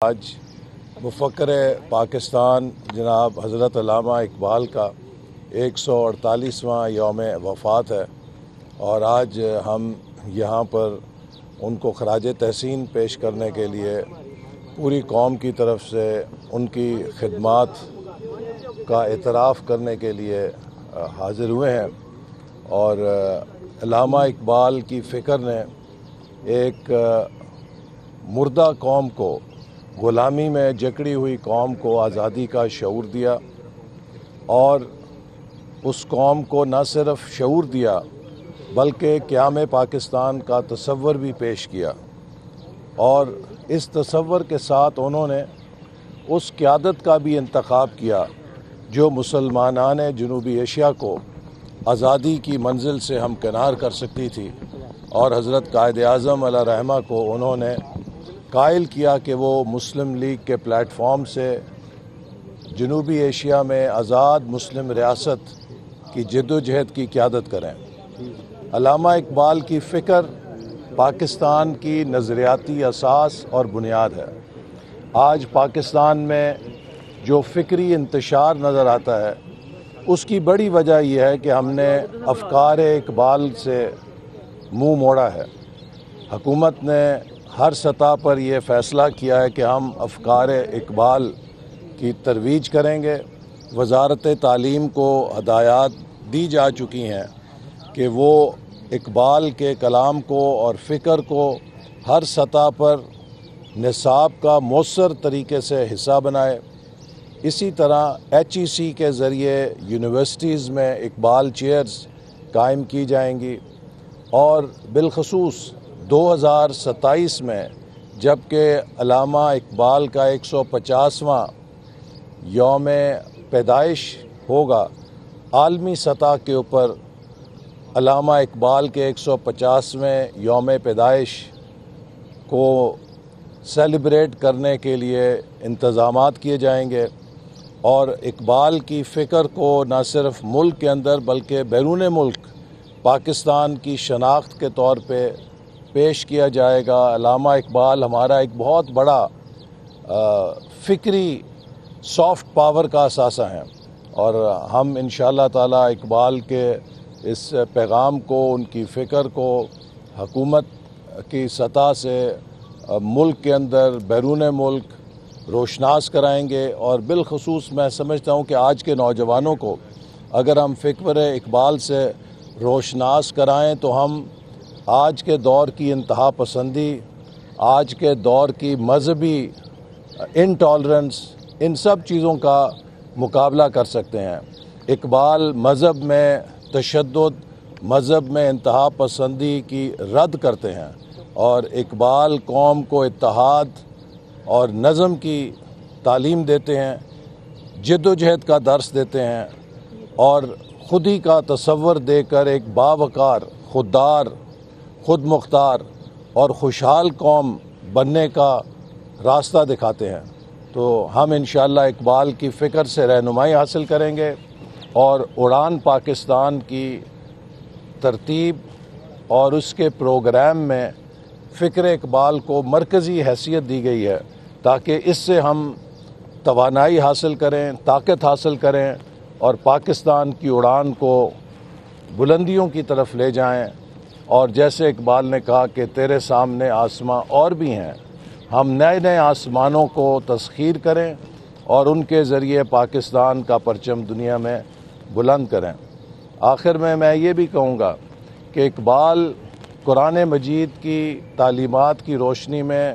آج مفکر پاکستان جناب حضرت علامہ اقبال کا 148واں یوم وفات ہے اور آج ہم یہاں پر ان کو خراج تحسین پیش کرنے کے لیے پوری قوم کی طرف سے ان کی خدمات کا اعتراف کرنے کے لیے حاضر ہوئے ہیں۔ اور علامہ اقبال کی فکر نے ایک مردہ قوم کو، غلامی میں جکڑی ہوئی قوم کو آزادی کا شعور دیا اور اس قوم کو نہ صرف شعور دیا بلکہ قیام پاکستان کا تصور بھی پیش کیا، اور اس تصور کے ساتھ انہوں نے اس قیادت کا بھی انتخاب کیا جو مسلمانان جنوبی ایشیا کو آزادی کی منزل سے ہمکنار کر سکتی تھی، اور حضرت قائد اعظم علیہ رحمہ کو انہوں نے قائل کیا کہ وہ مسلم لیگ کے پلیٹ فارم سے جنوبی ایشیا میں آزاد مسلم ریاست کی جد و جہد کی قیادت کریں۔ علامہ اقبال کی فکر پاکستان کی نظریاتی اساس اور بنیاد ہے۔ آج پاکستان میں جو فکری انتشار نظر آتا ہے اس کی بڑی وجہ یہ ہے کہ ہم نے افکار اقبال سے منہ موڑا ہے۔ حکومت نے ہر سطح پر یہ فیصلہ کیا ہے کہ ہم افکار اقبال کی ترویج کریں گے۔ وزارت تعلیم کو ہدایات دی جا چکی ہیں کہ وہ اقبال کے کلام کو اور فکر کو ہر سطح پر نصاب کا مؤثر طریقے سے حصہ بنائے۔ اسی طرح HEC کے ذریعے یونیورسٹیز میں اقبال چیئرز قائم کی جائیں گی، اور بالخصوص 2027 میں جب کہ علامہ اقبال کا 150واں یوم پیدائش ہوگا، عالمی سطح کے اوپر علامہ اقبال کے 150ویں یوم پیدائش کو سیلیبریٹ کرنے کے لیے انتظامات کیے جائیں گے، اور اقبال کی فکر کو نہ صرف ملک کے اندر بلکہ بیرون ملک پاکستان کی شناخت کے طور پہ پیش کیا جائے گا۔ علامہ اقبال ہمارا ایک بہت بڑا فکری سافٹ پاور کا اثاثہ ہیں، اور ہم انشاءاللہ تعالی اقبال کے اس پیغام کو، ان کی فکر کو حکومت کی سطح سے ملک کے اندر بیرون ملک روشناس کرائیں گے۔ اور بالخصوص میں سمجھتا ہوں کہ آج کے نوجوانوں کو اگر ہم فکر اقبال سے روشناس کرائیں تو ہم آج کے دور کی انتہا پسندی، آج کے دور کی مذہبی انٹالرنس، ان سب چیزوں کا مقابلہ کر سکتے ہیں۔ اقبال مذہب میں تشدد، مذہب میں انتہا پسندی کی رد کرتے ہیں، اور اقبال قوم کو اتحاد اور نظم کی تعلیم دیتے ہیں، جد و جہد کا درس دیتے ہیں، اور خودی کا تصور دے کر ایک باوقار، خوددار، خود مختار اور خوشحال قوم بننے کا راستہ دکھاتے ہیں۔ تو ہم انشاءاللہ اقبال کی فکر سے رہنمائی حاصل کریں گے، اور اڑان پاکستان کی ترتیب اور اس کے پروگرام میں فکر اقبال کو مرکزی حیثیت دی گئی ہے تاکہ اس سے ہم توانائی حاصل کریں، طاقت حاصل کریں، اور پاکستان کی اڑان کو بلندیوں کی طرف لے جائیں۔ اور جیسے اقبال نے کہا کہ تیرے سامنے آسماں اور بھی ہیں، ہم نئے نئے آسمانوں کو تسخیر کریں اور ان کے ذریعے پاکستان کا پرچم دنیا میں بلند کریں۔ آخر میں یہ بھی کہوں گا کہ اقبال قرآن مجید کی تعلیمات کی روشنی میں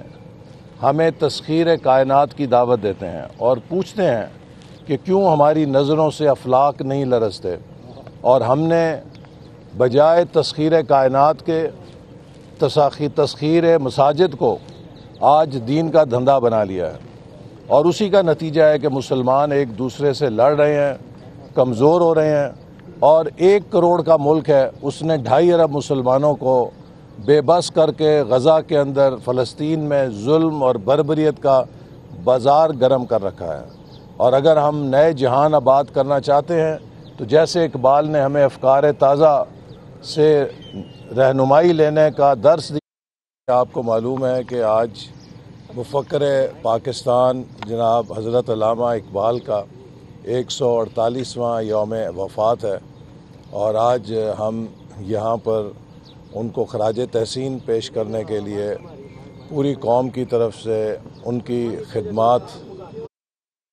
ہمیں تسخیر کائنات کی دعوت دیتے ہیں، اور پوچھتے ہیں کہ کیوں ہماری نظروں سے افلاک نہیں لرزتے، اور ہم نے بجائے تسخیر کائنات کے تسخیر مساجد کو آج دین کا دھندا بنا لیا ہے، اور اسی کا نتیجہ ہے کہ مسلمان ایک دوسرے سے لڑ رہے ہیں، کمزور ہو رہے ہیں، اور 1 کروڑ کا ملک ہے، اس نے 2.5 ارب مسلمانوں کو بے بس کر کے غزہ کے اندر فلسطین میں ظلم اور بربریت کا بازار گرم کر رکھا ہے۔ اور اگر ہم نئے جہان آباد کرنا چاہتے ہیں تو جیسے اقبال نے ہمیں افکار تازہ سے رہنمائی لینے کا درس دیا، آپ کو معلوم ہے کہ آج مفکر پاکستان جناب حضرت علامہ اقبال کا 148واں یوم وفات ہے اور آج ہم یہاں پر ان کو خراج تحسین پیش کرنے کے لیے پوری قوم کی طرف سے ان کی خدمات.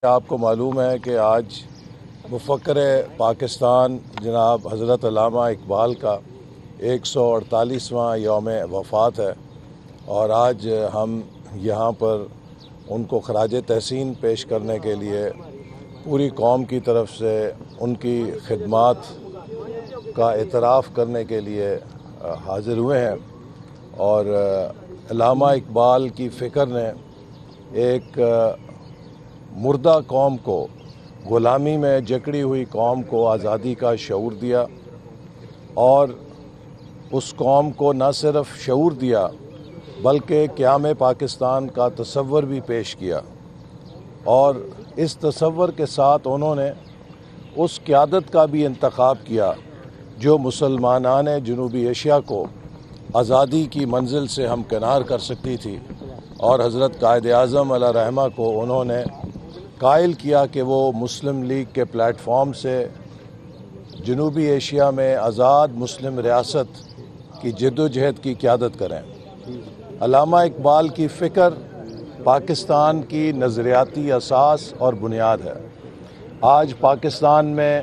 آپ کو معلوم ہے کہ آج مفکر پاکستان جناب حضرت علامہ اقبال کا 148واں یوم وفات ہے اور آج ہم یہاں پر ان کو خراج تحسین پیش کرنے کے لیے پوری قوم کی طرف سے ان کی خدمات کا اعتراف کرنے کے لیے حاضر ہوئے ہیں. اور علامہ اقبال کی فکر نے ایک مردہ قوم کو، غلامی میں جکڑی ہوئی قوم کو آزادی کا شعور دیا اور اس قوم کو نہ صرف شعور دیا بلکہ قیام پاکستان کا تصور بھی پیش کیا. اور اس تصور کے ساتھ انہوں نے اس قیادت کا بھی انتخاب کیا جو مسلمانان جنوبی ایشیا کو آزادی کی منزل سے ہمکنار کر سکتی تھی. اور حضرت قائد اعظم علیہ رحمہ کو انہوں نے قائل کیا کہ وہ مسلم لیگ کے پلیٹ فارم سے جنوبی ایشیا میں آزاد مسلم ریاست کی جد و جہد کی قیادت کریں. علامہ اقبال کی فکر پاکستان کی نظریاتی اساس اور بنیاد ہے. آج پاکستان میں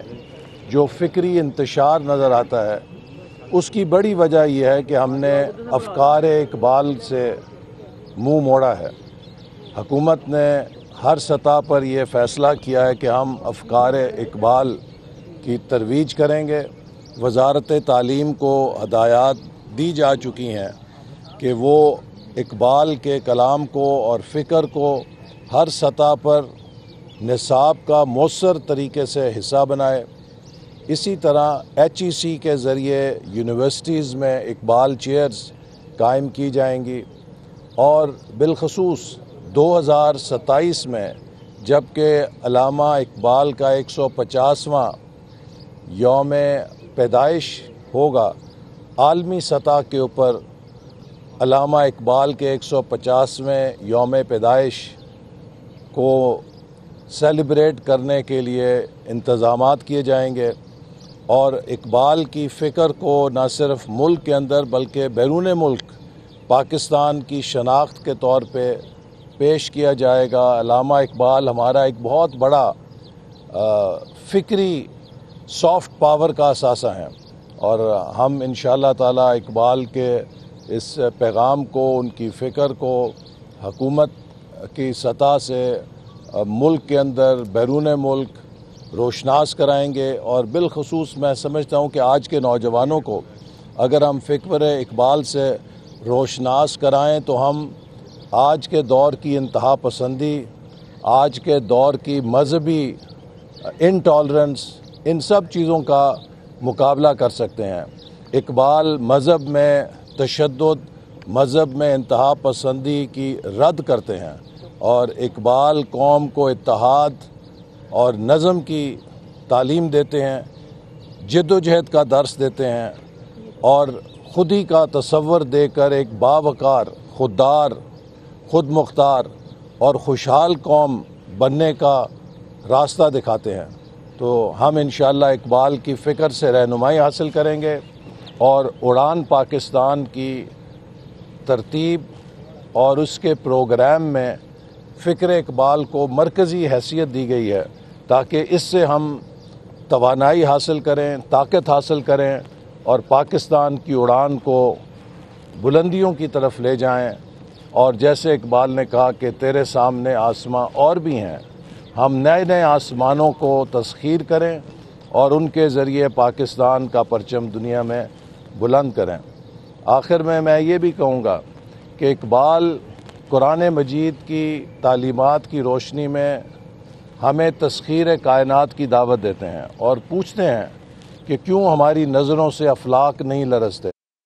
جو فکری انتشار نظر آتا ہے اس کی بڑی وجہ یہ ہے کہ ہم نے افکار اقبال سے منہ موڑا ہے. حکومت نے ہر سطح پر یہ فیصلہ کیا ہے کہ ہم افکار اقبال کی ترویج کریں گے. وزارت تعلیم کو ہدایات دی جا چکی ہیں کہ وہ اقبال کے کلام کو اور فکر کو ہر سطح پر نصاب کا مؤثر طریقے سے حصہ بنائے. اسی طرح HEC کے ذریعے یونیورسٹیز میں اقبال چیئرز قائم کی جائیں گی اور بالخصوص 2027 میں جب کہ علامہ اقبال کا 150واں یوم پیدائش ہوگا، عالمی سطح کے اوپر علامہ اقبال کے 150ویں یوم پیدائش کو سیلیبریٹ کرنے کے لیے انتظامات کیے جائیں گے. اور اقبال کی فکر کو نہ صرف ملک کے اندر بلکہ بیرون ملک پاکستان کی شناخت کے طور پہ پیش کیا جائے گا. علامہ اقبال ہمارا ایک بہت بڑا فکری سافٹ پاور کا اثاثہ ہیں اور ہم انشاءاللہ تعالی اقبال کے اس پیغام کو، ان کی فکر کو حکومت کی سطح سے ملک کے اندر بیرون ملک روشناس کرائیں گے. اور بالخصوص میں سمجھتا ہوں کہ آج کے نوجوانوں کو اگر ہم فکر اقبال سے روشناس کرائیں تو ہم آج کے دور کی انتہا پسندی، آج کے دور کی مذہبی انٹالرنس، ان سب چیزوں کا مقابلہ کر سکتے ہیں. اقبال مذہب میں تشدد، مذہب میں انتہا پسندی کی رد کرتے ہیں اور اقبال قوم کو اتحاد اور نظم کی تعلیم دیتے ہیں، جد و جہد کا درس دیتے ہیں اور خودی کا تصور دے کر ایک باوقار، خوددار، خود مختار اور خوشحال قوم بننے کا راستہ دکھاتے ہیں. تو ہم انشاءاللہ اقبال کی فکر سے رہنمائی حاصل کریں گے اور اڑان پاکستان کی ترتیب اور اس کے پروگرام میں فکر اقبال کو مرکزی حیثیت دی گئی ہے تاکہ اس سے ہم توانائی حاصل کریں، طاقت حاصل کریں اور پاکستان کی اڑان کو بلندیوں کی طرف لے جائیں. اور جیسے اقبال نے کہا کہ تیرے سامنے آسماں اور بھی ہیں، ہم نئے نئے آسمانوں کو تسخیر کریں اور ان کے ذریعے پاکستان کا پرچم دنیا میں بلند کریں. آخر میں یہ بھی کہوں گا کہ اقبال قرآن مجید کی تعلیمات کی روشنی میں ہمیں تسخیر کائنات کی دعوت دیتے ہیں اور پوچھتے ہیں کہ کیوں ہماری نظروں سے افلاک نہیں لرزتے.